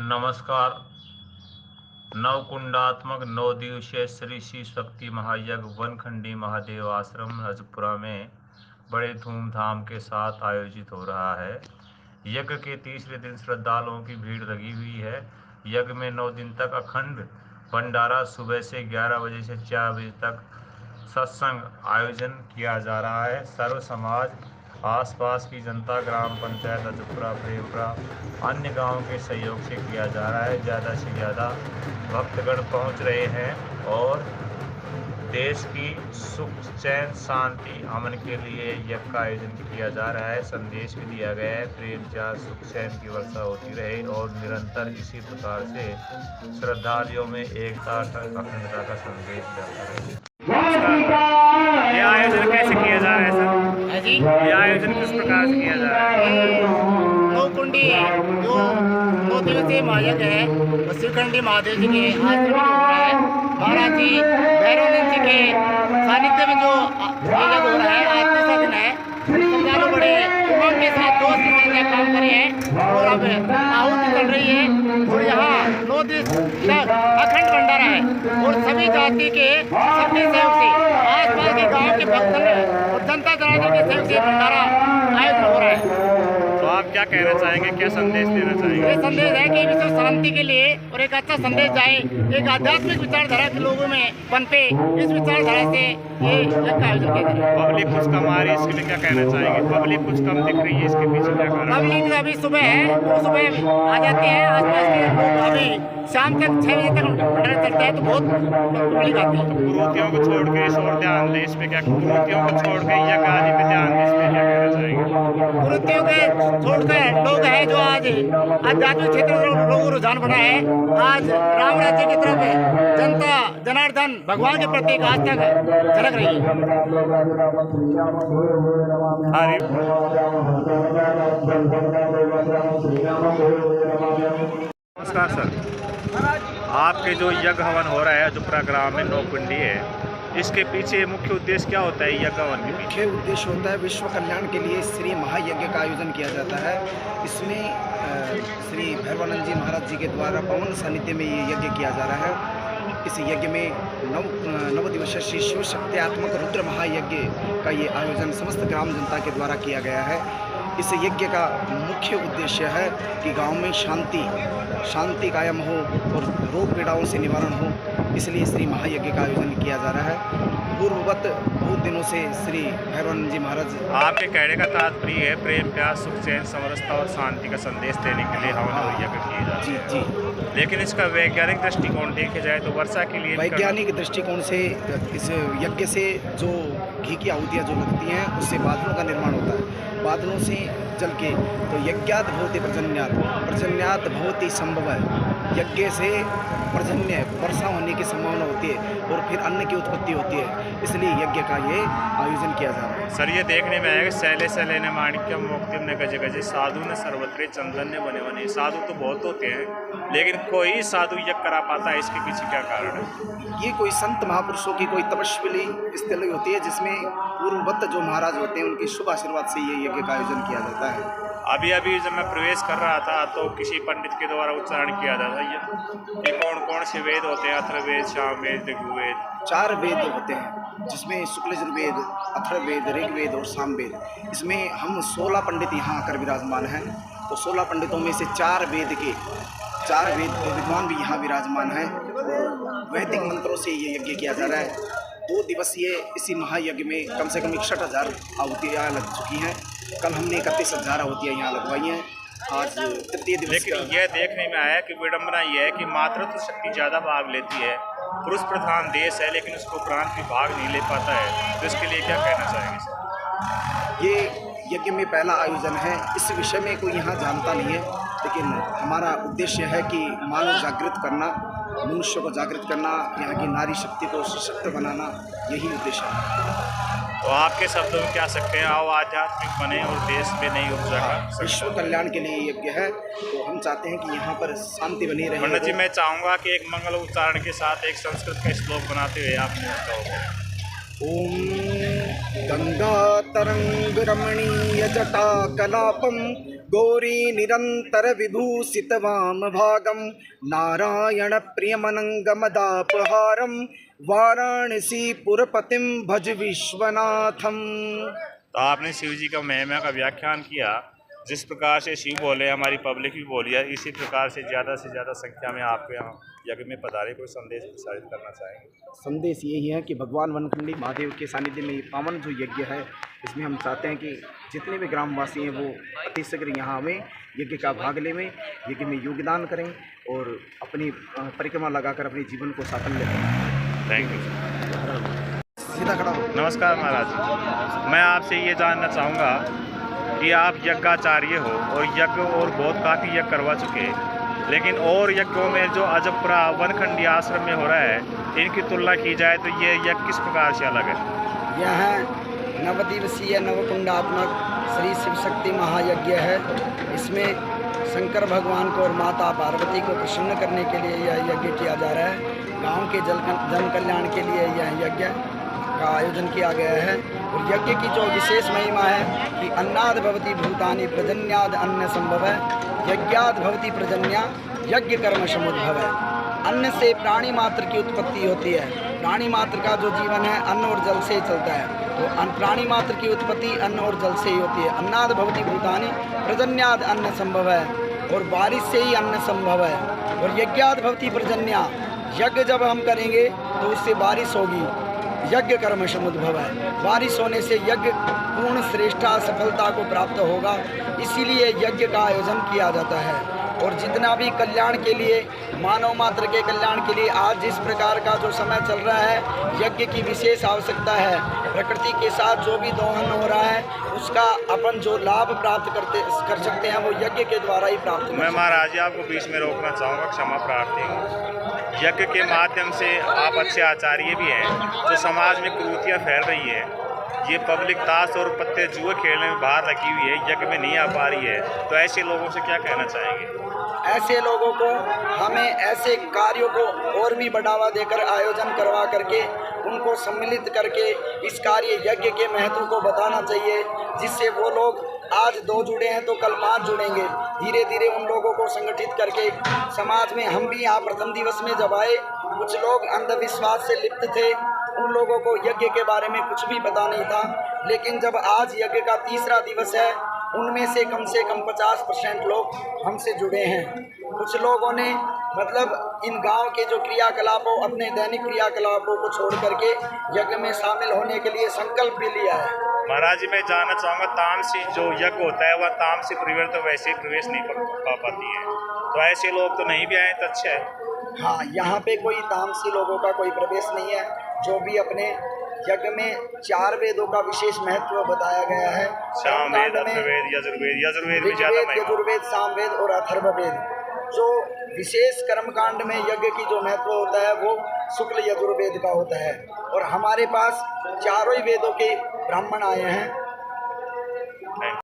नमस्कार। नवकुंडात्मक 9 दिवसीय श्री शिव शक्ति महायज्ञ वनखंडी महादेव आश्रम रजपुरा में बड़े धूमधाम के साथ आयोजित हो रहा है। यज्ञ के तीसरे दिन श्रद्धालुओं की भीड़ लगी हुई है। यज्ञ में 9 दिन तक अखंड भंडारा सुबह से 11 बजे से 4 बजे तक सत्संग आयोजन किया जा रहा है। सर्व समाज, आसपास की जनता, ग्राम पंचायत रजपुरा, प्रेमपुरा, अन्य गांवों के सहयोग से किया जा रहा है। ज़्यादा से ज़्यादा भक्तगण पहुंच रहे हैं और देश की सुख, चैन, शांति, अमन के लिए यज्ञ का आयोजन किया जा रहा है। संदेश भी दिया गया है, प्रेम, प्यार, सुख, चैन की वर्षा होती रहे और निरंतर इसी प्रकार से श्रद्धालुओं में एकता, अखंडता का संदेश जाता रहे। ये आयोजन कैसे किया जा रहा है सर? जी, ये आयोजन किस प्रकार से किया जा रहा है? नौकुंडी जो 9 दिवसीय महायज्ञ है वो शिवखंडी महादेव जी के आश्रम में हो रहा है। महाराज जी भैरवानंद जी के सानिध्य में जो यज्ञ हो रहा है, आज तीसरा दिन है। श्रद्धालु बड़े उमंग के साथ 2 दिन से काम करे हैं और अब आहुति चल रही है और यहाँ 9 दिन तक अखंड भंडारा है और सभी जाति के सबके सहयोग से आसपास के गांव के भक्त और जनता जनार्दन के सहयोग से भंडारा आयोजन हो रहा है। तो आप क्या कहना चाहेंगे, क्या संदेश देना चाहेंगे? ये संदेश है कि विश्व शांति के लिए और एक अच्छा संदेश जाए, एक आध्यात्मिक विचारधारा के लोगों में पनपे, इस विचारधारा से ये यज्ञ का आयोजन किया गया। पब्लिक कुछ कम आ रही है, इसके लिए क्या कहना चाहेंगे? पब्लिक कुछ कम दिख रही है, इसके पीछे क्या कारण है? पब्लिक अभी सुबह है तो सुबह आ जाते हैं, आसपास के लोग अभी शाम तक 6 बजे तक भंडारा चलता है तो बहुत पब्लिक आती है। कुरीतियों को छोड़ के इस और ध्यान दें, इस पे क्या कुरीतियों को छोड़ के या गाली पे ध्यान दें, इस पे क्या कहना चाहेंगे? कुरीतियों के छोड़कर लोग हैं जो आज आध्यात्मिक क्षेत्र में लोगों को रुझान बना है। आज राम राज्य की तरफ जनता जनार्दन भगवान के प्रति एक आस्था झलक रही है। नमस्कार सर, आपके जो यज्ञ हवन हो रहा है जो ग्राम में नौकुंडी है, इसके पीछे मुख्य उद्देश्य क्या होता है? यज्ञ हवन के मुख्य उद्देश्य होता है विश्व कल्याण के लिए श्री महायज्ञ का आयोजन किया जाता है। इसमें श्री भैरवानंद जी महाराज जी के द्वारा पवन सानिध्य में ये यज्ञ किया जा रहा है। इस यज्ञ में 9 दिवसीय श्री शिव शक्त्यात्मक रुद्र महायज्ञ का ये आयोजन समस्त ग्राम जनता के द्वारा किया गया है। इस यज्ञ का मुख्य उद्देश्य है कि गांव में शांति कायम हो और रोग पीड़ाओं से निवारण हो, इसलिए श्री महायज्ञ का आयोजन किया जा रहा है। पूर्ववत बहुत दिनों से श्री भैरवानंद जी महाराज आपके कहने का तात्पर्य है प्रेम, प्यार, सुख, चैन, समरसता और शांति का संदेश देने के लिए हवन और यज्ञ किए जाते हैं। जी, लेकिन इसका वैज्ञानिक दृष्टिकोण देखे जाए तो वर्षा के लिए वैज्ञानिक दृष्टिकोण से इस यज्ञ से जो घी की आहुतियाँ जो लगती हैं उससे बादलों का निर्माण होता है। बादलों से जल के तो यज्ञात भवति पर्जन्यात भवति संभव है। यज्ञ से पर्जन्य वर्षा होने की संभावना होती है और फिर अन्न की उत्पत्ति होती है, इसलिए यज्ञ का ये आयोजन किया जा रहा है। सर, ये देखने में आएगा शैले शैले ने माणिक्यम मोक्तिम ने गजे गजे साधु ने सर्वत्र चंदन ने बने बने। साधु तो बहुत होते हैं लेकिन कोई साधु यज्ञ करा पाता है, इसके पीछे क्या कारण है? ये कोई संत महापुरुषों की कोई तपस्विली स्थली होती है जिसमें पूर्ववत जो महाराज होते हैं उनके शुभ आशीर्वाद से ये यज्ञ का आयोजन किया जाता है। अभी जब मैं प्रवेश कर रहा था तो किसी पंडित के द्वारा उच्चारण किया जाता है कि कौन कौन से वेद होते हैं? अथर्ववेद, सामवेद, ऋग्वेद। 4 वेद होते हैं जिसमें शुक्ल यजुर्वेद, अथर्ववेद, ऋग्वेद और सामवेद। इसमें हम 16 पंडित यहाँ आकर विराजमान हैं, तो 16 पंडितों में से 4 वेद के विद्वान भी यहाँ विराजमान हैं। वैदिक मंत्रों से ये यज्ञ किया जा रहा है। 2 दिवसीय इसी महायज्ञ में कम से कम 61,000 आहुतियाँ लग चुकी हैं। कल हमने 31,000 आहुतियाँ यहाँ लगवाई हैं। आज तृतीय दिवस। लेकिन यह देखने में आया कि विडम्बना यह है कि मातृत्व शक्ति ज़्यादा भाग लेती है। पुरुष प्रधान देश है लेकिन उसको उपरांत भी भाग नहीं ले पाता है, तो इसके लिए क्या कहना चाहेंगे सर? ये यज्ञ में पहला आयोजन है, इस विषय में कोई यहाँ जानता नहीं है, लेकिन हमारा उद्देश्य है कि मानव जागृत करना, मनुष्य को जागृत करना, यहाँ की नारी शक्ति को सशक्त बनाना, यही उद्देश्य है। तो आपके शब्दों में क्या सकते हैं, आओ आध्यात्मिक बने और देश में नई ऊर्जा का विश्व कल्याण के लिए यज्ञ है, तो हम चाहते हैं कि यहाँ पर शांति बनी रहे। पंडित जी, मैं चाहूँगा कि एक मंगल उच्चारण के साथ एक संस्कृत का श्लोक बनाते हुए आप मुझे बताओगे। ओम गंगा तरंग रमणीय जटा कलापम गौरी निरंतर विभूषित वाम भागम नारायण प्रियमनंगमदापहारम वाराणसी पुरपतिम भज विश्वनाथम। तो आपने शिव जी का महिमा का व्याख्यान किया। जिस प्रकार से शिव बोले, हमारी पब्लिक भी बोली है, इसी प्रकार से ज़्यादा संख्या में आपके यहाँ यज्ञ में पधारे कोई संदेश प्रसारित करना चाहेंगे? संदेश यही है कि भगवान वनखंडी महादेव के सानिध्य में पावन जो यज्ञ है, इसमें हम चाहते हैं कि जितने भी ग्रामवासी हैं वो अतिशीघ्र यहाँ आवें, यज्ञ का भाग लेवें, यज्ञ में योगदान करें और अपनी परिक्रमा लगाकर अपने जीवन को साफल्य करें। Thank you. सीधा खड़ा हो। नमस्कार महाराज, मैं आपसे ये जानना चाहूँगा कि आप यज्ञाचार्य हो और यज्ञ और बहुत काफ़ी यज्ञ करवा चुके हैं, लेकिन और यज्ञों में जो अजपुरा वनखंडी आश्रम में हो रहा है, इनकी तुलना की जाए तो ये यज्ञ किस प्रकार से अलग है? यह नवदिवसीय नवकुंडात्मक श्री शिव शक्ति महायज्ञ है। इसमें शंकर भगवान को और माता पार्वती को प्रसन्न करने के लिए यह यज्ञ किया जा रहा है। गांव के जन कल्याण के लिए यह यज्ञ का आयोजन किया गया है। और यज्ञ की जो विशेष महिमा है कि अन्नाद भवति भूतानि प्रजन्याद अन्न संभव है, यज्ञाद भवति प्रजन्या यज्ञ कर्म समुद्भव है। अन्न से प्राणी मात्र की उत्पत्ति होती है। प्राणी मात्र का जो जीवन है अन्न और जल से ही चलता है, तो प्राणी मात्र की उत्पत्ति अन्न और जल से ही होती है। अन्नाद भवति भूतानि प्रजन्याद अन्न संभव है, और बारिश से ही अन्न संभव है। और यज्ञाद भवति प्रजन्या, यज्ञ जब हम करेंगे तो उससे बारिश होगी, यज्ञ कर्म समुद्भव है। बारिश होने से यज्ञ पूर्ण श्रेष्ठता सफलता को प्राप्त होगा, इसीलिए यज्ञ का आयोजन किया जाता है। और जितना भी कल्याण के लिए, मानव मात्र के कल्याण के लिए आज जिस प्रकार का जो समय चल रहा है, यज्ञ की विशेष आवश्यकता है। प्रकृति के साथ जो भी दोहन हो रहा है, उसका अपन जो लाभ प्राप्त कर सकते हैं वो यज्ञ के द्वारा ही प्राप्त कर सकते हैं। मैं महाराज जी आपको बीच में रोकना चाहूँगा, क्षमा प्रार्थी हूँ। यज्ञ के माध्यम से आप अच्छे आचार्य भी हैं, जो समाज में कुरीतियाँ फैल रही है। ये पब्लिक ताश और पत्ते जुए खेलने में बाहर लगी हुई है, यज्ञ में नहीं आ पा रही है, तो ऐसे लोगों से क्या कहना चाहेंगे? ऐसे लोगों को हमें ऐसे कार्यों को और भी बढ़ावा देकर आयोजन करवा करके उनको सम्मिलित करके इस कार्य यज्ञ के महत्व को बताना चाहिए, जिससे वो लोग आज 2 जुड़े हैं तो कल 5 जुड़ेंगे। धीरे धीरे उन लोगों को संगठित करके समाज में, हम भी यहाँ प्रथम दिवस में जब आए, कुछ लोग अंधविश्वास से लिप्त थे, उन लोगों को यज्ञ के बारे में कुछ भी पता नहीं था। लेकिन जब आज यज्ञ का तीसरा दिवस है, उनमें से कम 50% लोग हमसे जुड़े हैं। कुछ लोगों ने मतलब इन गांव के जो क्रियाकलापों, अपने दैनिक क्रियाकलापों को छोड़ करके यज्ञ में शामिल होने के लिए संकल्प भी लिया है। महाराज जी मैं जानना चाहूँगा, तामसी जो यज्ञ होता है वह तामसी परिवार तो वैसे ही प्रवेश नहीं पा पाती है, तो ऐसे लोग तो नहीं भी आए तो अच्छा है। हाँ, यहाँ पे कोई तामसी लोगों का कोई प्रवेश नहीं है। जो भी अपने यज्ञ में 4 वेदों का विशेष महत्व बताया गया है, सामवेद, अथर्ववेद, यजुर्वेद में ज़्यादा महिमा। यजुर्वेद, सामवेद और अथर्ववेद। जो विशेष कर्मकांड में यज्ञ की जो महत्व होता है वो शुक्ल यजुर्वेद का होता है। और हमारे पास चारों ही वेदों के ब्राह्मण आए हैं।